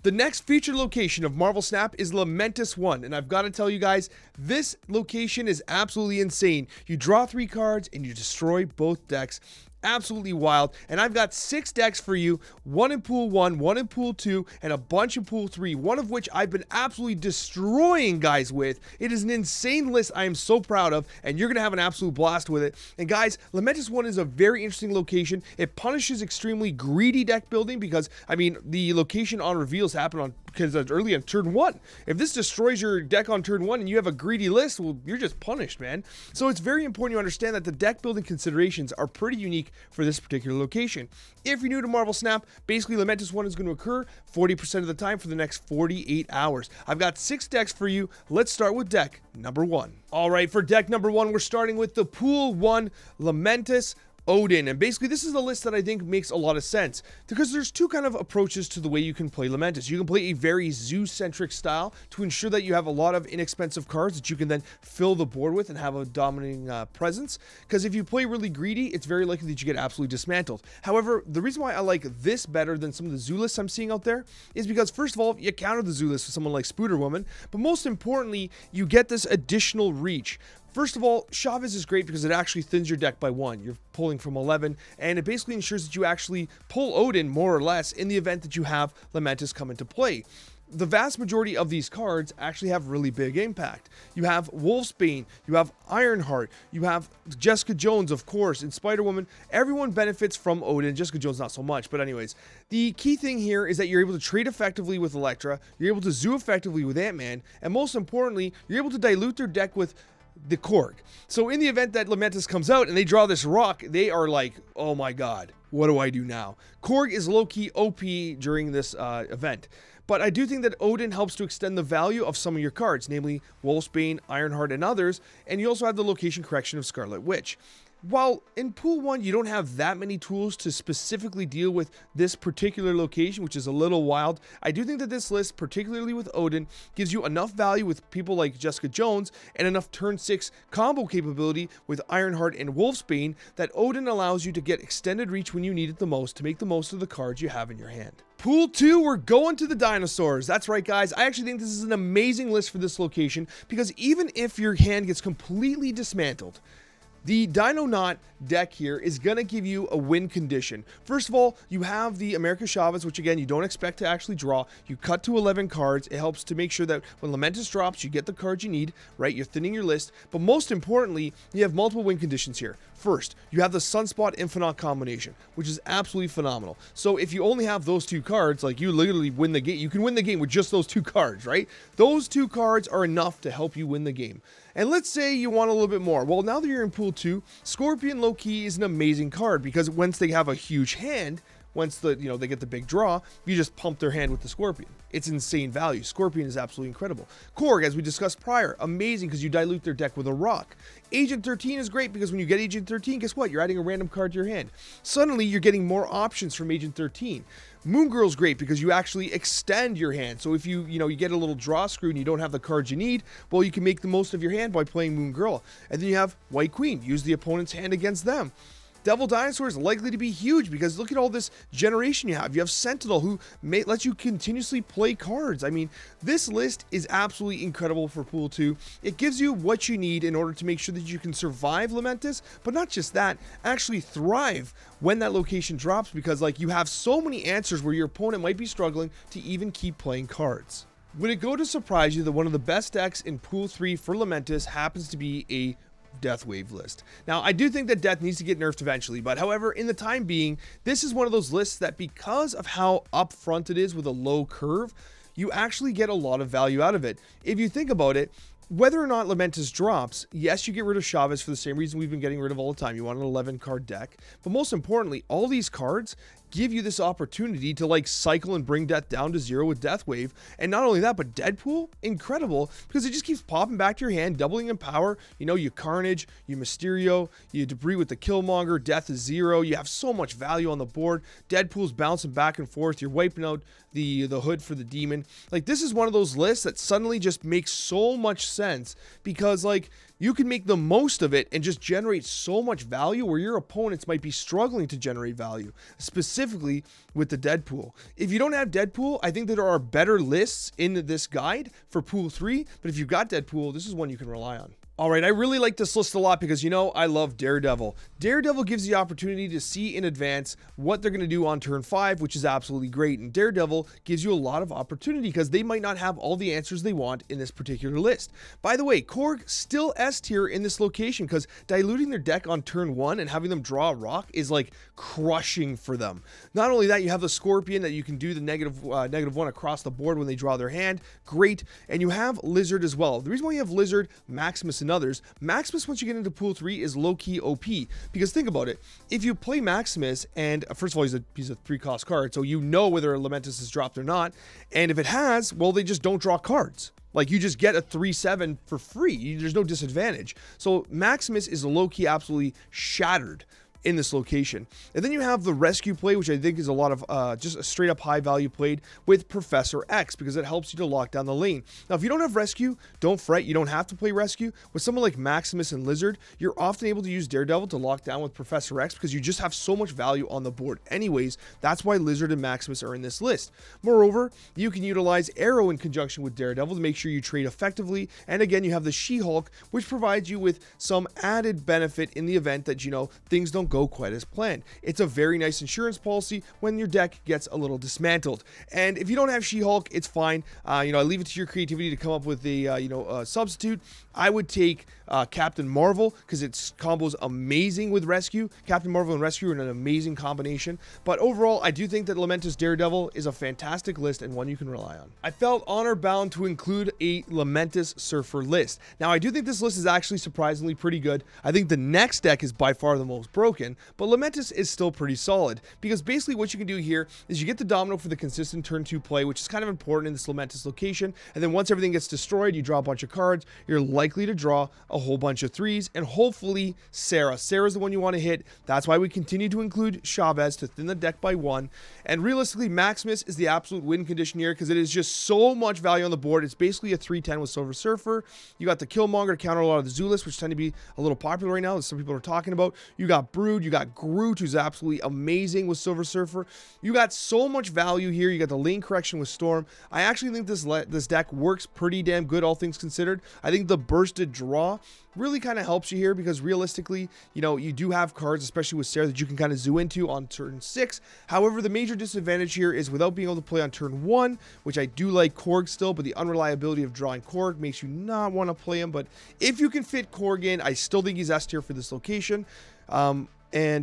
The next featured location of Marvel Snap is Lamentis-1, and I've got to tell you guys, this location is absolutely insane. You draw 3 cards and you destroy both decks. Absolutely wild. And I've got 6 decks for you, 1 in pool 1, 1 in pool 2, and a bunch in pool 3, one of which I've been absolutely destroying guys with. It is an insane list I am so proud of, and you're going to have an absolute blast with it. And guys, Lamentis-1 is a very interesting location. It punishes extremely greedy deck building because, I mean, the location on reveals happen on because it's early on turn 1. If this destroys your deck on turn 1 and you have a greedy list, well, you're just punished, man. So it's very important you understand that the deck building considerations are pretty unique for this particular location. If you're new to Marvel Snap, basically Lamentis-1 is going to occur 40% of the time for the next 48 hours. I've got 6 decks for you. Let's start with deck number 1. All right, for deck number 1, we're starting with the pool 1 Lamentis Odin, and basically this is the list that I think makes a lot of sense because there's 2 kind of approaches to the way you can play Lamentis. You can play a very zoo-centric style to ensure that you have a lot of inexpensive cards that you can then fill the board with and have a dominating presence, because if you play really greedy, it's very likely that you get absolutely dismantled. However, the reason why I like this better than some of the zoo lists I'm seeing out there is because, first of all, you counter the zoo list with someone like Spooder Woman, but most importantly, you get this additional reach. First of all, Chavez is great because it actually thins your deck by 1. You're pulling from 11, and it basically ensures that you actually pull Odin more or less in the event that you have Lamentis come into play. The vast majority of these cards actually have really big impact. You have Wolfsbane, you have Ironheart, you have Jessica Jones, of course, and Spider-Woman. Everyone benefits from Odin. Jessica Jones not so much, but anyways. The key thing here is that you're able to trade effectively with Elektra, you're able to zoo effectively with Ant-Man, and most importantly, you're able to dilute their deck with the Korg. So in the event that Lamentis comes out and they draw this rock, they are like, oh my god, what do I do now? Korg is low-key OP during this event. But I do think that Odin helps to extend the value of some of your cards, namely Wolfsbane, Ironheart, and others, and you also have the location correction of Scarlet Witch. While in pool 1 you don't have that many tools to specifically deal with this particular location, which is a little wild, I do think that this list, particularly with Odin, gives you enough value with people like Jessica Jones and enough turn 6 combo capability with Ironheart and Wolfsbane that Odin allows you to get extended reach when you need it the most to make the most of the cards you have in your hand. Pool 2, we're going to the dinosaurs. That's right, guys. I actually think this is an amazing list for this location because even if your hand gets completely dismantled, the Dino-Not deck here is going to give you a win condition. First of all, you have the America Chavez, which again, you don't expect to actually draw. You cut to 11 cards. It helps to make sure that when Lamentis drops, you get the cards you need, right? You're thinning your list. But most importantly, you have multiple win conditions here. First, you have the Sunspot Infinite combination, which is absolutely phenomenal. So if you only have those 2 cards, like you literally win the game. You can win the game with just those 2 cards, right? Those 2 cards are enough to help you win the game. And let's say you want a little bit more. Well, now that you're in pool 2, Scorpion low-key is an amazing card because once they have a huge hand, once they get the big draw, you just pump their hand with the Scorpion. It's insane value. Scorpion is absolutely incredible. Korg, as we discussed prior, amazing because you dilute their deck with a rock. Agent 13 is great because when you get Agent 13, guess what? You're adding a random card to your hand. Suddenly, you're getting more options from Agent 13. Moon Girl's great because you actually extend your hand. So if you get a little draw screw and you don't have the cards you need, well, you can make the most of your hand by playing Moon Girl. And then you have White Queen. Use the opponent's hand against them. Devil Dinosaur is likely to be huge because look at all this generation you have. You have Sentinel who lets you continuously play cards. I mean, this list is absolutely incredible for Pool 2. It gives you what you need in order to make sure that you can survive Lamentis, but not just that, actually thrive when that location drops because you have so many answers where your opponent might be struggling to even keep playing cards. Would it go to surprise you that one of the best decks in Pool 3 for Lamentis happens to be a Deathwave list? Now, I do think that Death needs to get nerfed eventually, but however, in the time being, this is one of those lists that because of how upfront it is with a low curve, you actually get a lot of value out of it. If you think about it, whether or not Lamentis drops, yes, you get rid of Chavez for the same reason we've been getting rid of all the time. You want an 11-card deck. But most importantly, all these cards give you this opportunity to cycle and bring death down to 0 with Deathwave. And not only that, but Deadpool, incredible, because it just keeps popping back to your hand, doubling in power. You Carnage, you Mysterio, you Debris with the Killmonger, Death is 0. You have so much value on the board. Deadpool's bouncing back and forth. You're wiping out the hood for the demon. Like, this is one of those lists that suddenly just makes so much sense, because like you can make the most of it and just generate so much value where your opponents might be struggling to generate value, specifically with the Deadpool. If you don't have Deadpool, I think that there are better lists in this guide for Pool 3, but if you've got Deadpool, this is one you can rely on. All right, I really like this list a lot because, you know, I love Daredevil. Daredevil gives you the opportunity to see in advance what they're going to do on turn 5, which is absolutely great. And Daredevil gives you a lot of opportunity because they might not have all the answers they want in this particular list. By the way, Korg still S tier in this location because diluting their deck on turn 1 and having them draw a rock is like crushing for them. Not only that, you have the Scorpion that you can do the -1 across the board when they draw their hand. Great. And you have Lizard as well. The reason why you have Lizard, Maximus, and others, Maximus, once you get into Pool 3, is low-key OP, because think about it. If you play Maximus, and first of all, he's a 3-cost card, so you know whether Lamentis is dropped or not, and if it has, well, they just don't draw cards. Like, you just get a 3/7 for free. There's no disadvantage. So Maximus is low-key absolutely shattered in this location. And then you have the rescue play, which I think is a lot of just a straight up high value played with Professor X, because it helps you to lock down the lane. Now, if you don't have rescue, don't fret. You don't have to play rescue. With someone like Maximus and Lizard, you're often able to use Daredevil to lock down with Professor X because you just have so much value on the board anyways. That's why Lizard and Maximus are in this list. Moreover, you can utilize Arrow in conjunction with Daredevil to make sure you trade effectively. And again, you have the She-Hulk, which provides you with some added benefit in the event that, you know, things don't go quite as planned. It's a very nice insurance policy when your deck gets a little dismantled. And if you don't have She-Hulk, it's fine. You know, I leave it to your creativity to come up with a substitute. I would take Captain Marvel because its combos amazing with Rescue. Captain Marvel and Rescue are an amazing combination. But overall, I do think that Lamentis Daredevil is a fantastic list and one you can rely on. I felt honor bound to include a Lamentis Surfer list. Now, I do think this list is actually surprisingly pretty good. I think the next deck is by far the most broken, but Lamentis is still pretty solid, because basically what you can do here is you get the Domino for the consistent turn 2 play, which is kind of important in this Lamentis location, and then once everything gets destroyed, you draw a bunch of cards. You're likely to draw a whole bunch of 3s, and hopefully Sarah. Sarah's the one you want to hit. That's why we continue to include Chavez to thin the deck by 1, and realistically, Maximus is the absolute win condition here because it is just so much value on the board. It's basically a 3/10 with Silver Surfer. You got the Killmonger to counter a lot of the Zulus, which tend to be a little popular right now, that some people are talking about. You got Brood, you got Groot, who's absolutely amazing with Silver Surfer. You got so much value here. You got the lane correction with Storm. I actually think this deck works pretty damn good, all things considered. I think the bursted draw really kind of helps you here because realistically, you know, you do have cards, especially with Sarah, that you can kind of zoo into on turn 6. However, the major disadvantage here is without being able to play on turn 1, which I do like Korg still, but the unreliability of drawing Korg makes you not want to play him. But if you can fit Korg in, I still think he's S tier for this location. The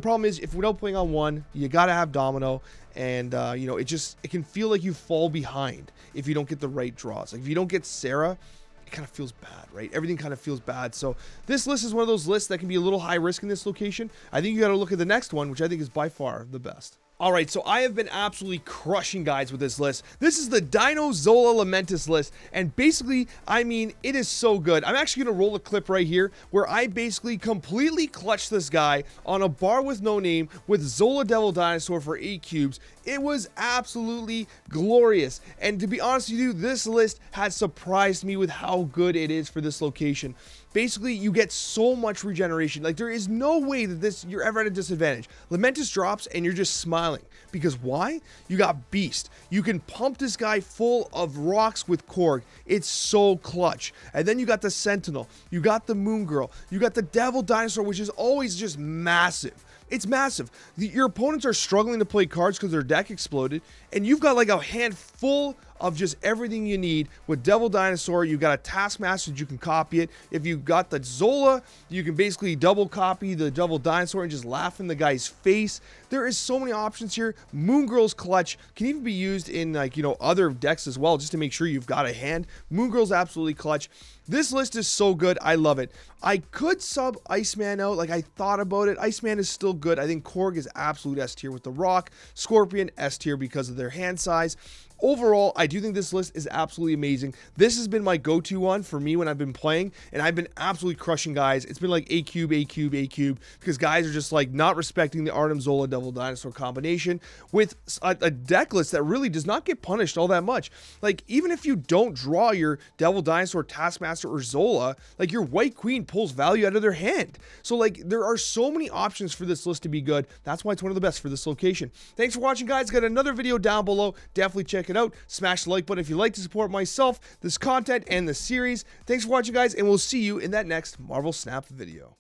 problem is, if without playing on 1, you got to have Domino, and you know, it can feel like you fall behind if you don't get the right draws. Like, if you don't get Sarah, it kind of feels bad, right? Everything kind of feels bad. So this list is one of those lists that can be a little high risk in this location. I think you got to look at the next one, which I think is by far the best. All right, so I have been absolutely crushing guys with this list. This is the DinoZola Lamentis list, and basically, I mean, it is so good. I'm actually going to roll a clip right here where I basically completely clutched this guy on a bar with no name with Zola Devil Dinosaur for 8 cubes. It was absolutely glorious, and to be honest with you, this list has surprised me with how good it is for this location. Basically, you get so much regeneration. Like, there is no way that you're ever at a disadvantage. Lamentis drops and you're just smiling. Because why? You got Beast. You can pump this guy full of rocks with Korg. It's so clutch. And then you got the Sentinel. You got the Moon Girl. You got the Devil Dinosaur, which is always just massive. It's massive. Your opponents are struggling to play cards because their deck exploded, and you've got like a hand full of just everything you need. With Devil Dinosaur, you got a Taskmaster that you can copy it. If you got the Zola, you can basically double copy the Devil Dinosaur and just laugh in the guy's face. There is so many options here. Moon Girl's clutch can even be used in, like, you know, other decks as well, just to make sure you've got a hand. Moon Girl's absolutely clutch. This list is so good. I love it. I could sub Iceman out. Like, I thought about it. Iceman is still good. I think Korg is absolute S tier with the Rock. Scorpion, S tier because of their hand size. overall, I do think this list is absolutely amazing. This has been my go-to one for me when I've been playing, and I've been absolutely crushing guys. It's been like A cube, A cube, A cube, because guys are just like not respecting the DinoZola Devil Dinosaur combination with a deck list that really does not get punished all that much. Like, even if you don't draw your Devil Dinosaur, Taskmaster, or Zola, like your White Queen pulls value out of their hand. So like, there are so many options for this list to be good. That's why it's one of the best for this location. Thanks for watching, guys. Got another video down below. Definitely check it out. Smash the like button if you'd like to support myself, this content, and the series. Thanks for watching, guys, and we'll see you in that next Marvel Snap video.